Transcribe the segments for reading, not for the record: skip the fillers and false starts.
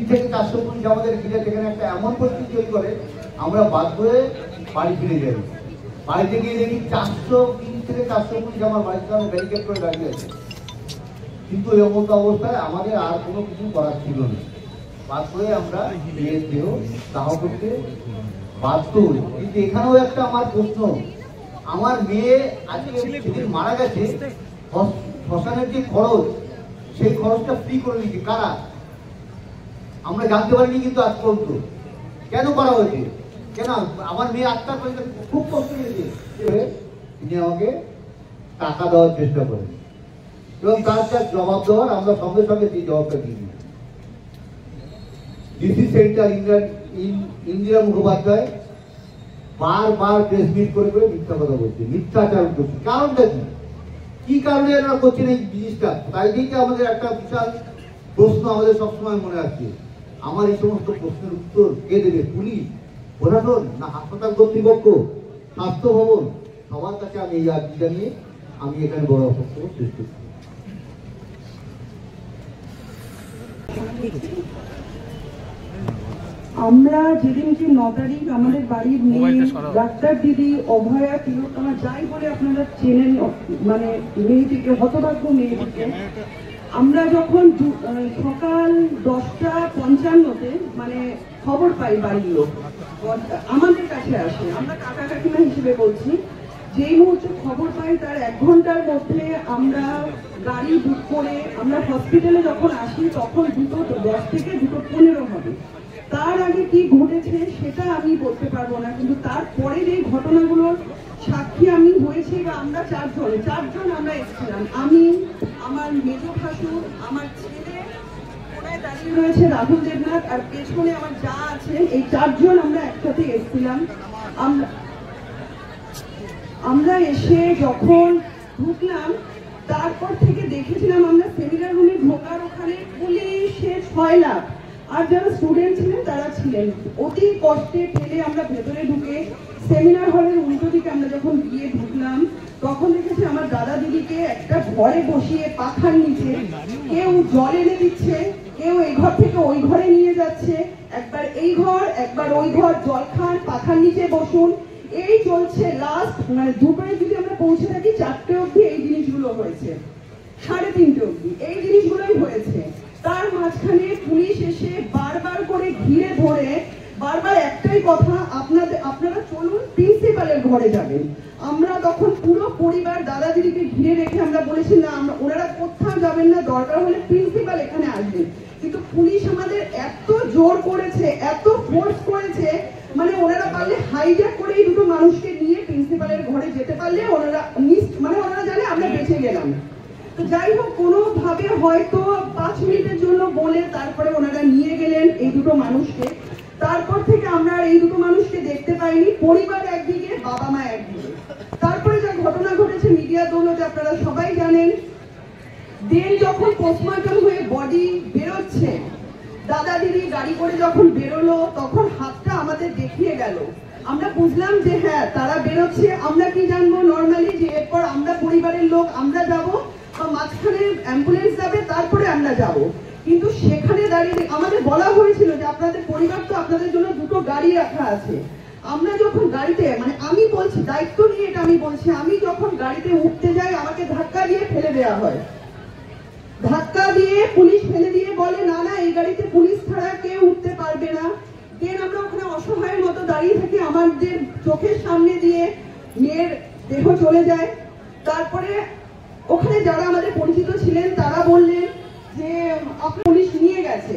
থেকে 400 পুলিশ আমাদের ঘিরে সেখানে একটা এমন পরিস্থিতি তৈরি করে আমরা বাধ্য হয়ে বাড়ি ফিরে যাই। বাড়িতে গিয়ে দেখি 3 থেকে 400 পুলিশ আমার বাড়ির সামনে ব্যারিকেড করে দাঁড়িয়ে আছে। কিন্তু এমন অবস্থায় আমাদের আর কোনো কিছু করার ছিল না, বাধ্য হয়ে আমরা মেয়ের দেহ দাহ করতে বাধ্য হই। কিন্তু এখানেও একটা আমার প্রশ্ন, আমার মেয়ে আজকে সেদিন মারা গেছে, শ্মশানের যে খরচ সেই খরচটা ফ্রি করে দিচ্ছে কারা? আমরা জানতে পারিনি কিন্তু আজ পর্যন্ত। কেন করা হয়েছে? কেন আমার মেয়ে আত্মা করে খুব কষ্ট হয়েছে, তিনি আমাকে টাকা দেওয়ার চেষ্টা করেন এবং তার যার জবাব দেওয়ার আমরা সঙ্গে সঙ্গে সেই জবাবটা দিয়ে দিই। ডিসি সেন্টার ইন্দিরা মুখোপাধ্যায় বারবার প্রেস মিট করে করে মিথ্যা কথা বলছে, মিথ্যাচার করছে। কারণটা কি কারণে এরা করছেন এই জিনিসটা? তাই দিকে আমাদের একটা বিশাল প্রশ্ন আমাদের সবসময় মনে আছে। আমার এই সমস্ত প্রশ্নের উত্তর কে দেবে? পুলিশ, প্রশাসন, না হাসপাতাল কর্তৃপক্ষ, স্বাস্থ্য ভবন? সবার কাছে আমি এই আর্জি জানিয়ে আমি এখানে বড় বক্তব্য শেষ করছি। আমরা যেদিনকে 9 তারিখ আমাদের বাড়ির মেয়ে ডাক্তার দিদি অভয়া তিলোত্তমা যাই বলে আপনারা চেনেন, মানে মেয়েটিকে, হতভাগ্য মেয়েটিকে, আমরা যখন সকাল 10:55-তে মানে খবর পাই, বাড়ির লোক আমাদের কাছে আসে, আমরা কাকা কাকিমা হিসেবে বলছি, যেই মুহূর্তে খবর পাই তার 1 ঘন্টার মধ্যে আমরা গাড়ি বুক করে আমরা হসপিটালে যখন আসি তখন 2:10 থেকে 2:15 হবে। তার আগে কি ঘটেছে সেটা আমি বলতে পারবো না, কিন্তু তারপরে যে ঘটনাগুলোর সাক্ষী আমি হয়েছি, বা আমরা চারজন আমরা এসেছিলাম, আমি, আমার মেজ ভাসুর, আমার ছেলে কোনায় দাঁড়িয়ে রয়েছে রাহুল দেবনাথ, আর পেছনে আমার যা আছে, এই 4 জন আমরা একসাথে এসেছিলাম। আমরা এসে যখন ঢুকলাম তারপর থেকে দেখেছিলাম আমরা সেমিনার রুমে ঢোকার ওখানে পুলিশের 6 লাখ, আর যারা স্টুডেন্ট ছিলেন তারা ছিলেন। অতি কষ্টে ঠেলে আমরা ভেতরে ঢুকে সেমিনার হলের উল্টো দিকে আমরা যখন গিয়ে ঢুকলাম তখন দেখেছি আমার দাদা দিদিকে একটা ঘরে বসিয়ে পাখার নিচে কেউ জল এনে দিচ্ছে, কেউ এই ঘর থেকে ওই ঘরে নিয়ে যাচ্ছে, একবার এই ঘর একবার ওই ঘর, জল খান, পাখার নিচে বসুন, এই চলছে। লাস্ট মানে দুপুরে যদি আমরা পৌঁছে থাকি 4টে অবধি এই জিনিসগুলো হয়েছে, 3:30 অবধি এই জিনিসগুলোই হয়েছে। তার মাঝখানে পুলিশ এসে বারবার করে ঘিরে ধরে বারবার একটাই কথা, আপনারা চলুন প্রিন্সিপালের ঘরে যাবেন। আমরা তখন পুরো পরিবার দাদা দিদিকে ঘিরে রেখে আমরা বলেছি না, ওনারা কোথাও যাবেন না, দরকার হলে প্রিন্সিপাল এখানে আসবেন। কিন্তু পুলিশ আমাদের এত জোর করেছে, এত ফোর্স করেছে, মানে ওনারা পারলে হাইজ্যাক করে এই 2টো মানুষকে নিয়ে প্রিন্সিপালের ঘরে যেতে পারলে ওনারা জানে আমরা বেঁচে গেলাম। তো যাই হোক, কোনোভাবে হয়তো 5 মিনিটের জন্য বলে তারপরে ওনারা নিয়ে গেলেন এই 2টো মানুষকে। তারপর থেকে আমরা এই 2টো মানুষকে দেখতে পাইনি, পরিবার একদিকে, বাবা মা একদিকে। তারপরে যা ঘটনা ঘটেছে মিডিয়া দৌলতে আপনারা সবাই জানেন। দেন যখন পোস্টমর্টম হয়ে বডি বেরোচ্ছে, দাদা দিদি গাড়ি করে যখন বেরোলো তখন হাতটা আমাদের দেখিয়ে গেল। আমরা বুঝলাম যে হ্যাঁ তারা বেরোচ্ছে। আমরা কি জানবো নর্মালি যে এরপর আমরা পরিবারের লোক আমরা যাব, বা মাঝখানে অ্যাম্বুলেন্স যাবে, তারপরে আমরা যাব। কিন্তু সেখানে দাঁড়িয়ে আমাদের বলা হয়েছিল যে আপনাদের পরিবার তো, আপনাদের জন্য 2টো গাড়ি রাখা আছে। আমরা যখন গাড়িতে, মানে আমি বলছি দায়িত্ব নিয়ে, এটা আমি বলছি, আমি যখন গাড়িতে উঠতে যাই আমাকে ধাক্কা দিয়ে ফেলে দেওয়া হয়, ধাক্কা দিয়ে পুলিশ ফেলে দিয়ে বলে না না এই গাড়িতে পুলিশ ছাড়া কেউ উঠতে পারবে না। দেন আমরা ওখানে অসহায়ের মতো দাঁড়িয়ে থাকি, আমাদের চোখের সামনে দিয়ে মেয়ের দেহ চলে যায়। তারপরে ওখানে যারা আমাদের পরিচিত ছিলেন তারা বললেন যে পুলিশ নিয়ে গেছে,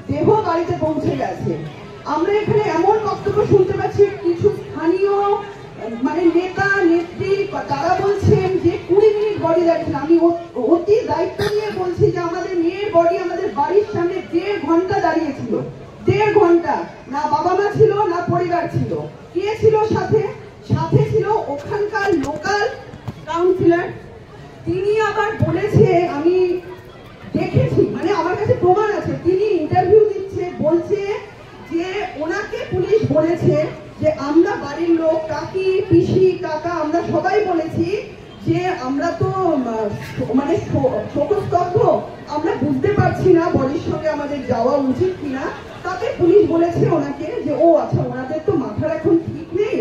দেহ গাড়িতে পৌঁছে গেছে। আমরা এখানে এমন বক্তব্য শুনতে পাচ্ছি কিছু স্থানীয় মানে নেতা নেত্রী, তারা বলছেন যে 20 মিনিট বডি দাঁড়িয়েছিল। আমি অতি দায়িত্ব নিয়ে বলছি যে আমাদের মেয়ের বডি আমাদের বাড়ির সামনে 1.5 ঘন্টা দাঁড়িয়েছিল। 1.5 ঘন্টা, না বাবা মা ছিল না পরিবার ছিল। কে ছিল সাথে? সাথে ছিল ওখানকার লোকাল কাউন্সিলর। তিনি আবার বলেছে, আমি দেখেছি, মানে আমার কাছে প্রমাণ আছে, তিনি ইন্টারভিউ দিচ্ছে, বলছে যে ওনাকে পুলিশ বলেছে যে আমরা বাড়ির লোক, কাকি পিসি কাকা আমরা সবাই বলেছি যে আমরা তো মানে শোকস্তব্ধ, আমরা বুঝতে পারছি না বডির সঙ্গে আমাদের যাওয়া উচিত কিনা। তাতে পুলিশ বলেছে ওনাকে যে ও আচ্ছা ওনাদের তো মাথার এখন ঠিক নেই,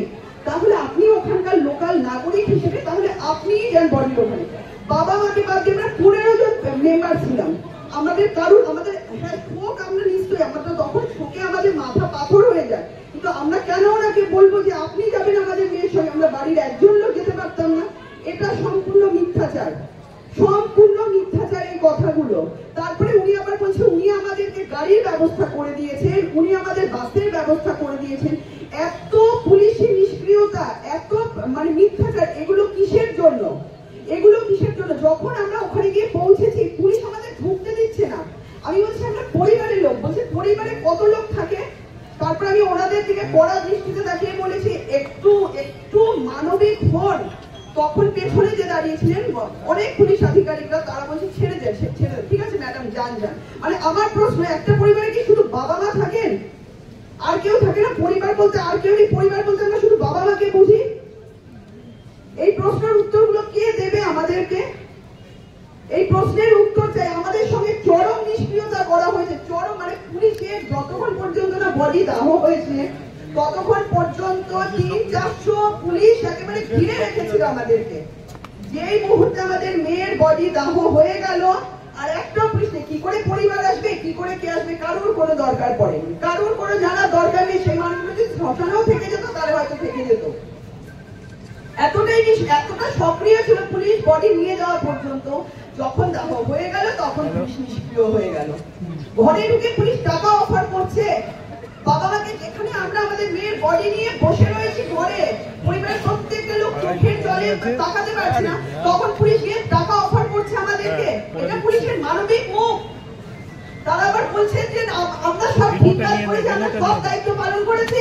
তাহলে আপনি ওখানকার লোকাল নাগরিক হিসেবে তাহলে আপনিই যান বডির ওখানে। বাবা মাকে বাদ দিয়ে আমরা 15 জন মেম্বার ছিলাম, আমাদের কারুর আমাদের শোক, আমরা নিশ্চয়ই আমরা তখন শোকে আমাদের মাথা পাথর হয়ে যায়, কিন্তু আমরা কেন ওনাকে বলবো যে আপনি যাবেন আমাদের মেয়ের সঙ্গে? আমরা বাড়ির একজন লোক যেতে পারতাম না? এটা সম্পূর্ণ মিথ্যাচার, সম্পূর্ণ মিথ্যাচার এই কথাগুলো। তারপরে উনি আবার বলছে উনি আমাদেরকে গাড়ির ব্যবস্থা করে দিয়েছেন, উনি আমাদের বাসের ব্যবস্থা করে দিয়েছেন। এত পুলিশি নিষ্ক্রিয়তা, এত মানে মিথ্যাচার, এগুলো কিসের জন্য? এগুলো কিসের জন্য? যখন আমরা ওখানে গিয়ে পৌঁছেছি পুলিশ আমাদের ঢুকতে দিচ্ছে না। আমি বলছি আমরা পরিবারের লোক, বলছে পরিবারে কত লোক থাকে? তারপর আমি ওনাদের দিকে কড়া দৃষ্টিতে তাকিয়ে বলেছি একটু একটু মানবিক হন। তখন পেছনে যে দাঁড়িয়েছিলেন অনেক পুলিশ আধিকারিকরা, তারা বলছে ছেড়ে দেন, ছেড়ে দেন, ঠিক আছে ম্যাডাম যান যান। মানে আমার প্রশ্ন, একটা পরিবারে কি শুধু বাবা মা থাকেন? আর কেউ থাকে না? পরিবার বলতে আর কেউ নেই? পরিবার বলতে আমরা শুধু বাবা মাকে বুঝি? এই প্রশ্নের উত্তরগুলো কে দেবে আমাদেরকে? এই প্রশ্নের উত্তর চাই। আমাদের সঙ্গে চরম নিষ্ক্রিয়তা করা হয়েছে, চরম মানে পুলিশের যতক্ষণ পর্যন্ত না বডি দাহ হয়েছে ততক্ষণ পর্যন্ত 300-400 পুলিশ একেবারে ঘিরে রেখেছিল আমাদেরকে। যেই মুহূর্তে আমাদের মেয়ের বডি দাহ হয়ে গেল আর একটা পুলিশ নেই, কি করে পরিবার আসবে, কি করে কে আসবে, কারোর কোনো দরকার পড়েনি, কারোর কোনো জানার দরকার নেই। সেই মানুষগুলো যদি শ্মশানেও থেকে যেত তাহলে হয়তো থেকে যেত। এতটা সক্রিয় ছিল পুলিশ বডি নিয়ে যাওয়া পর্যন্ত। যখন দাহ হয়ে গেল তখন পুলিশ নিষ্ক্রিয় হয়ে গেল। ঘরে ঢুকে পুলিশ টাকা অফার করছে বাবা মাকে, যেখানে আমরা আমাদের মেয়ের বডি নিয়ে বসে রয়েছি ঘরে, পরিবারের প্রত্যেকটা লোক চোখের জলে তাকাতে পারছে না, তখন পুলিশ গিয়ে টাকা অফার করছে আমাদেরকে। এটা পুলিশের মানবিক মুখ। তারা আবার বলছে যে আমরা সব ঠিক কাজ করেছি, আমরা সব দায়িত্ব পালন করেছি,